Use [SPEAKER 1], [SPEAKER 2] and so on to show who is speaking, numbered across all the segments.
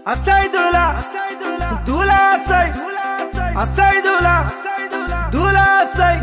[SPEAKER 1] అసైదులా దూలా అసై అసైదులా దూలా అసై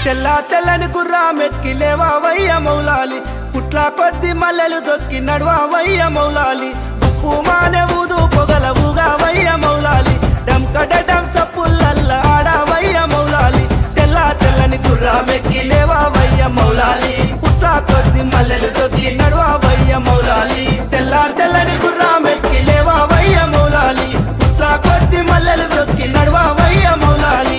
[SPEAKER 1] తెల్లా తెల్లని గుర్రా మెక్కి లేవావయ్య మౌలాలి పుట్ల కొద్ది మల్లెలు దొక్కి నడవావయ్య మౌలాలి ఉప్పు మానే ఊదు పొగల ఊగావయ్య మౌలాలి డంకడడం సప్పులల్ల ఆడావయ్య మౌలాలి తెల్లా తెల్లని గుర్రా మెక్కి లేవావయ్య మౌలాలి పుట్ల కొద్ది మల్లెలు దొక్కి నడవావయ్య మౌలాలి తెల్లా తెల్లని గుర్రా మెక్కి లేవావయ్య మౌలాలి పుట్ల కొద్ది మల్లెలు దొక్కి నడవావయ్య మౌలాలి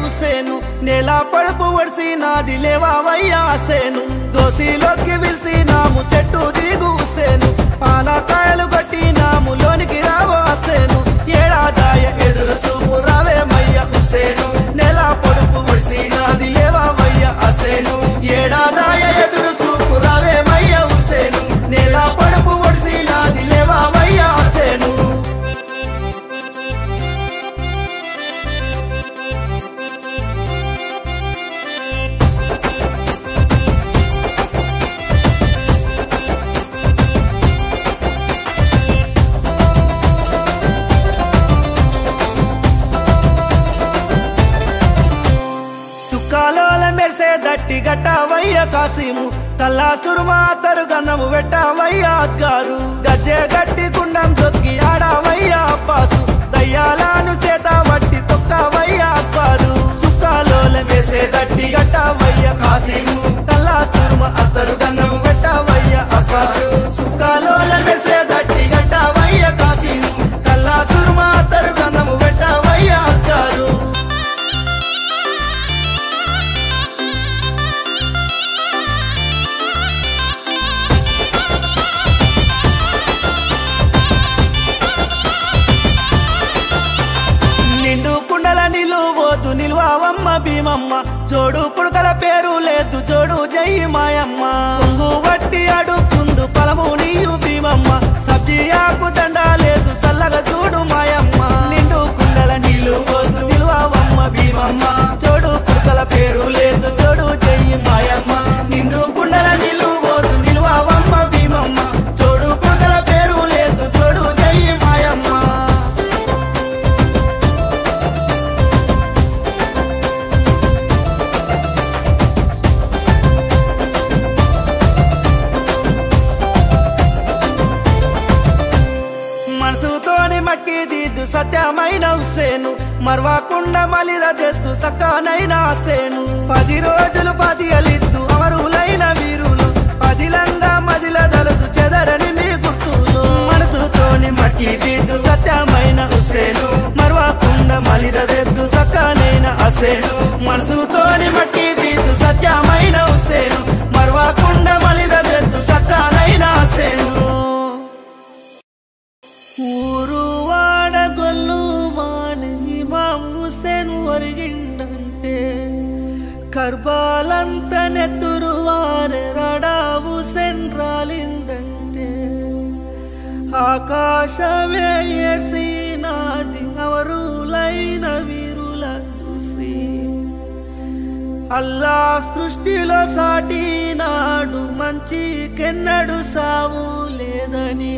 [SPEAKER 1] హుసేను నేలా పడుపు ఒడిసి నాది లేవావయ్య హుసేను దోసిలోకి విలిసి నాము చెట్టు దిగు హుసేను పాలకాయలు కొట్టి నాము లోనికి రావో హుసేను ఏడాదాయ ఎదురు చూపు రావేమయ్య హుసేను నేలా పడుపు ఒడిసి నాది లేవావయ్య హుసేను ఏడాదాయ ఎదురు చూపు రావేమయ్య హుసేను నేలా పడుపు ఒడిసి నాది లేవావయ్య హుసేను దట్టి గట్టవయ్య కాసిము కల్లా సురుమా తరుగన్నము పెట్టవయ్య అద్గారు గజ్జె గట్టి గుండం దొక్కి ఆడవయ్య అబ్బాసు దయ్యాలను చేత వట్టి తొక్కవయ్య అబ్బారు సుక్కాలోల వేసే దట్టి గట్టవయ్య కాసిము కల్లా సురుమా తరుగన్నము పెట్టవయ్య అబ్బారు సుక్కాలోల వేసే దట్టి గట్టవయ్య కాసిము కల్లా సురుమా తరుగన్నము పెట్టవయ్య అద్గారు నిల్వావమ్మ భీమమ్మ జోడు పుడకల పేరు లేదు జోడు జై మాయమ్మ కొంగు వట్టి అడుగుందు పలము నీయు భీమమ్మ సబ్జీ ఆకు దండ లేదు సల్లగా చూడు మాయమ్మ నిండు కుండల నీళ్లు పోదు నిల్వావమ్మ భీమమ్మ జోడు పుడకల పేరు లేదు జోడు జై మాయమ్మ నిండు కుండల నీళ్లు పోదు నిల్వావమ్మ భీమమ్మ జోడు పుడకల పేరు లేదు జోడు జై మాయమ్మ సత్యమైన హుసేను మర్వాకుండ మలిద తెద్దు సక్కనైన హుసేను 10 రోజులు 10 అలిద్దు అమరులైన వీరులు పదిలంగా మదిల దలదు చెదరని మీ గుర్తులు మనసుతోని మట్టి దిద్దు సత్యమైన హుసేను మర్వాకుండ మలిద తెద్దు సక్కనైన హుసేను మనసుతోని మట్టి దిద్దు సత్యమైన హుసేను మర్వాకుండ మలిద తెద్దు సక్కనైన హుసేను ఒరిగిండంటే కర్బాలంత నెత్తురు వారే రడావు సెంట్రాలిండంటే ఆకాశమే ఏడ్సినాది అవరులైన వీరుల చూసి అల్లా సృష్టిలో సాటి నాడు మంచి కెన్నడు సావు లేదని